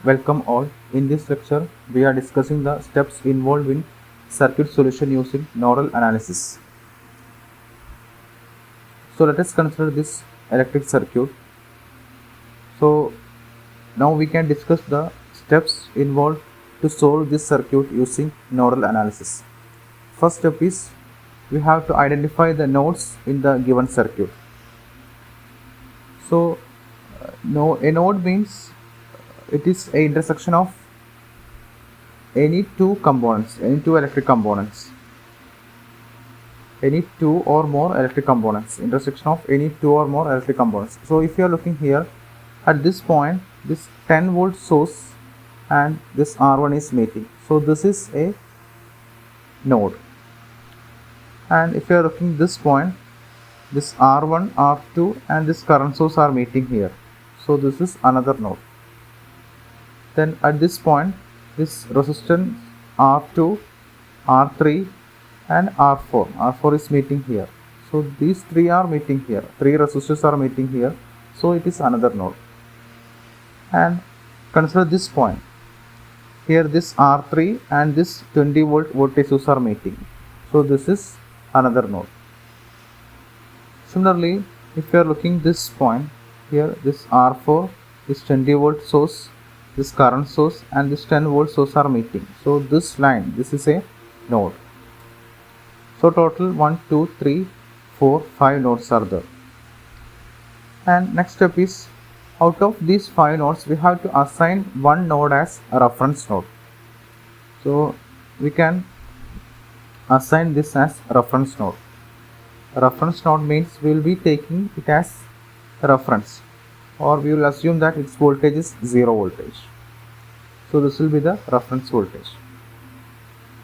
Welcome all. In this lecture, we are discussing the steps involved in circuit solution using nodal analysis. So let us consider this electric circuit. So now we can discuss the steps involved to solve this circuit using nodal analysis. First step is we have to identify the nodes in the given circuit. So a node means it is a intersection of any two electric components, any two or more electric components, intersection of any two or more electric components. So if you are looking here at this point, this 10-volt source and this R1 is meeting. So this is a node. And if you are looking this point, this R1, R2 and this current source are meeting here. So this is another node. Then at this point, this resistance R2, R3 and R4. R4 is meeting here. So these three are meeting here. Three resistors are meeting here. So it is another node. And consider this point. Here this R3 and this 20 volt voltage source are meeting. So this is another node. Similarly, if you are looking this point, here this R4, this 20 volt source, this current source and this 10 volt source are meeting. So this line, this is a node. So total 1, 2, 3, 4, 5 nodes are there. And next step is, out of these 5 nodes, we have to assign one node as a reference node. So we can assign this as a reference node. A reference node means we will be taking it as a reference, or we will assume that its voltage is 0 voltage. So this will be the reference voltage.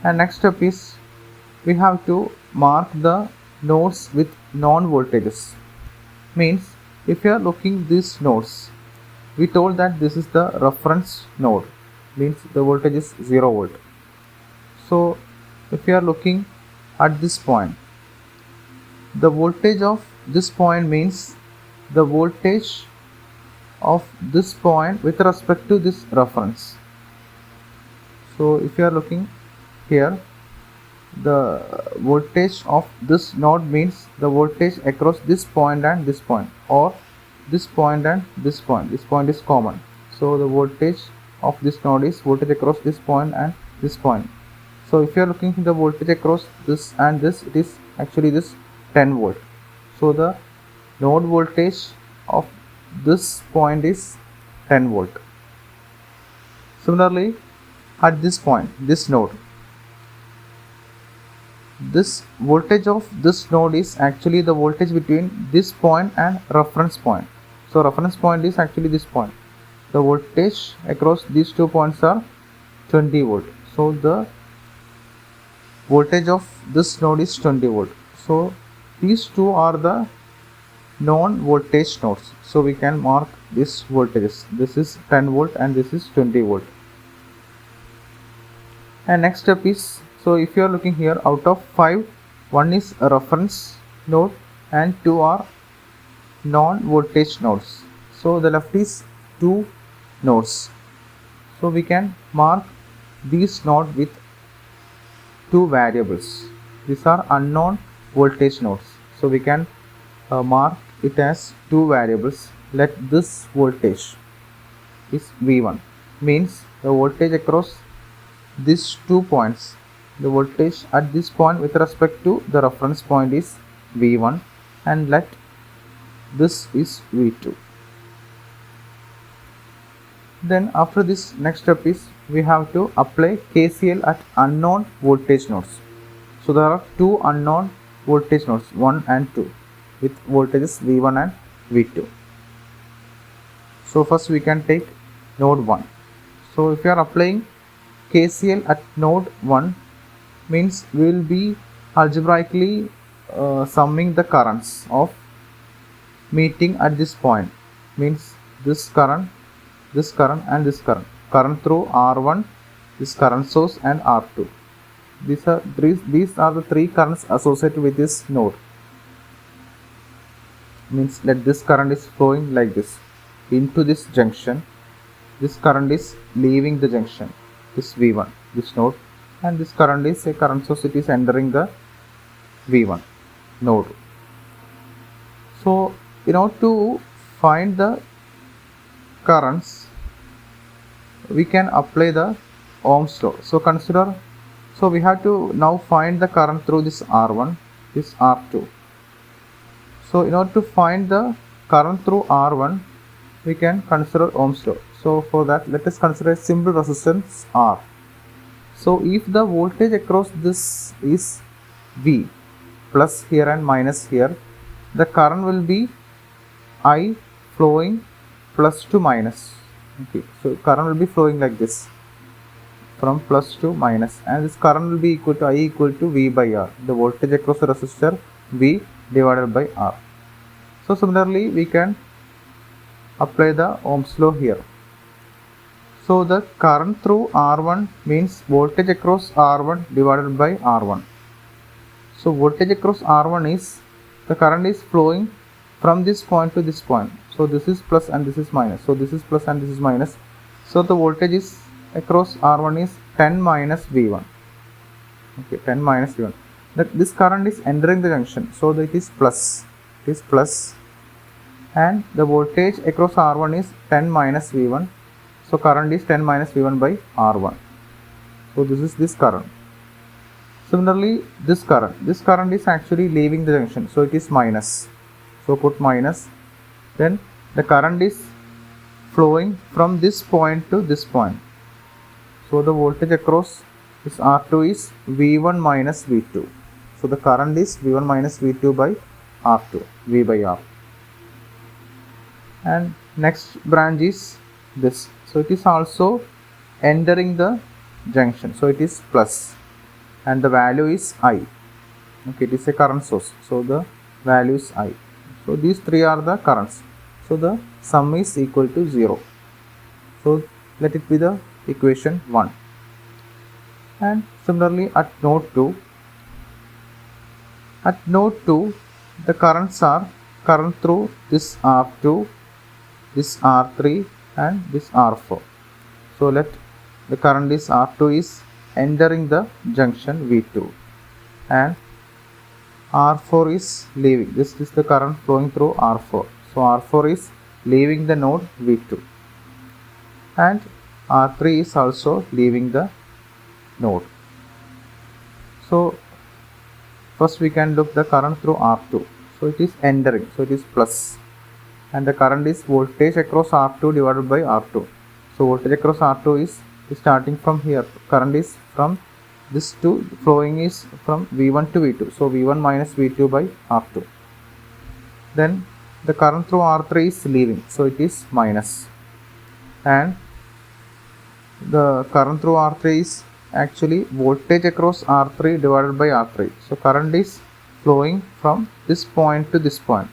And next step is we have to mark the nodes with non-voltages. Means if you are looking these nodes, we told that this is the reference node, means the voltage is 0 volt. So if you are looking at this point, the voltage of this point means the voltage of this point with respect to this reference. So if you are looking here, the voltage of this node means the voltage across this point and this point, or this point and this point. This point is common. So the voltage of this node is voltage across this point and this point. So if you are looking at the voltage across this and this, it is actually this 10 volt. So the node voltage of this point is 10 volt. Similarly, at this point, this node, this voltage of this node is actually the voltage between this point and reference point. So reference point is actually this point. The voltage across these 2 points are 20 volt. So the voltage of this node is 20 volt. So these two are the non-voltage nodes. So we can mark these voltages. This is 10 volt and this is 20 volt. And next step is, so if you are looking here, out of 5, 1 is a reference node and 2 are non-voltage nodes. So the left is 2 nodes. So we can mark these nodes with 2 variables. These are unknown voltage nodes. So we can mark it as 2 variables. Let this voltage is V1, means the voltage across these 2 points, the voltage at this point with respect to the reference point is V1, and let this is V2. Then after this, next step is we have to apply KCL at unknown voltage nodes. So there are 2 unknown voltage nodes, 1 and 2, with voltages V1 and V2. So first we can take node 1. So if you are applying KCL at node 1, means we will be algebraically summing the currents of meeting at this point, means this current and this current through R1, this current source and R2. These are the 3 currents associated with this node. Means let this current is flowing like this into this junction, this current is leaving the junction, this V1, this node, and this current is a current source, it is entering the V1 node. So in order to find the currents, we can apply the Ohm's law. So consider, so we have to now find the current through this R1, this R2. So in order to find the current through R1, we can consider Ohm's law. So for that, let us consider a simple resistance R. So if the voltage across this is V, plus here and minus here, the current will be I flowing plus to minus. Okay, so current will be flowing like this, from plus to minus, and this current will be equal to I equal to V by R, the voltage across the resistor V divided by R. So similarly, we can apply the Ohm's law here. So the current through R1 means voltage across R1 divided by R1. So voltage across R1 is, the current is flowing from this point to this point. So this is plus and this is minus. So this is plus and this is minus. So the voltage is across R1 is 10 minus V1. Okay, 10 minus V1. This current is entering the junction. So it is plus. It is plus. And the voltage across R1 is 10 minus V1. So current is 10 minus V1 by R1. So this is this current. Similarly, this current is actually leaving the junction. So it is minus. So put minus. Then the current is flowing from this point to this point. So the voltage across this R2 is V1 minus V2. So the current is V1 minus V2 by R2, V by R. And next branch is this. So it is also entering the junction. So it is plus. And the value is I. Okay, it is a current source. So the value is I. So these three are the currents. So the sum is equal to 0. So let it be the equation 1. And similarly at node 2. At node 2, the currents are current through this R2, this R3 and this R4. So let the current is R2 is entering the junction V2 and R4 is leaving. This is the current flowing through R4. So R4 is leaving the node V2 and R3 is also leaving the node. So first we can look the current through R2. So it is entering. So it is plus. And the current is voltage across R2 divided by R2. So voltage across R2 is starting from here. Current is from this to flowing is from V1 to V2. So V1 minus V2 by R2. Then the current through R3 is leaving. So it is minus. And the current through R3 is actually voltage across R3 divided by R3. So current is flowing from this point to this point.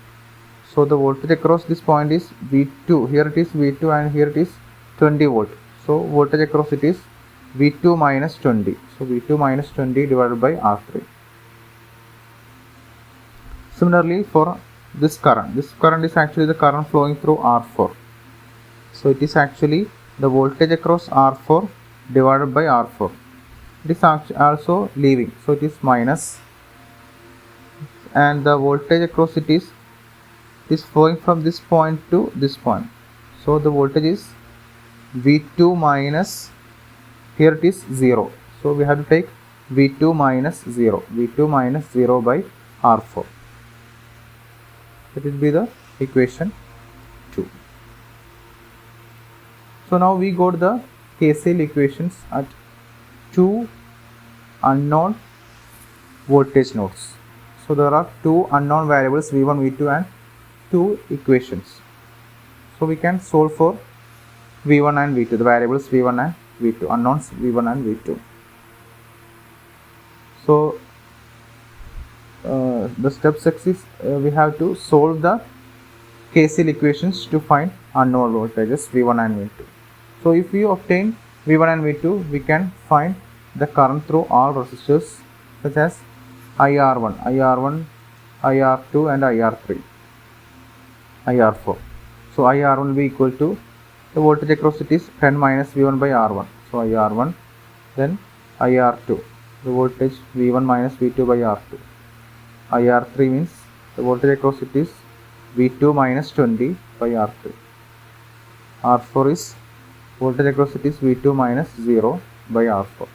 So the voltage across this point is V2. Here it is V2 and here it is 20 volt. So voltage across it is V2 minus 20. So V2 minus 20 divided by R3. Similarly for this current is actually the current flowing through R4. So it is actually the voltage across R4 divided by R4. It is also leaving. So it is minus. And the voltage across it is flowing from this point to this point. So the voltage is V2 minus, here it is 0. So we have to take V2 minus 0. V2 minus 0 by R4. That will be the equation 2. So now we got the KCL equations at two unknown voltage nodes. So there are two unknown variables V1, V2 and two equations. So we can solve for V1 and V2, the variables V1 and V2, unknowns V1 and V2. So the step 6 is we have to solve the KCL equations to find unknown voltages V1 and V2. So if we obtain V1 and V2, we can find the current through all resistors such as IR1, IR2 and IR3, IR4. So IR1 will be equal to the voltage across it is 10 minus V1 by R1. So IR1, then IR2, the voltage V1 minus V2 by R2. IR3 means the voltage across it is V2 minus 20 by R3. R4 is voltage across it is V2 minus 0 by R4.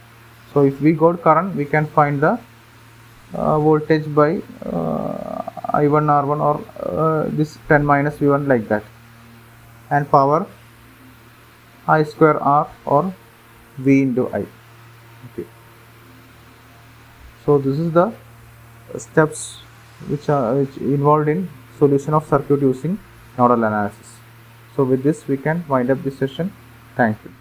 So if we got current, we can find the voltage by I1 R1 or this 10 minus V1 like that, and power I square R or V into I. Okay. So this is the steps which involved in solution of circuit using nodal analysis. So with this we can wind up this session. Thank you.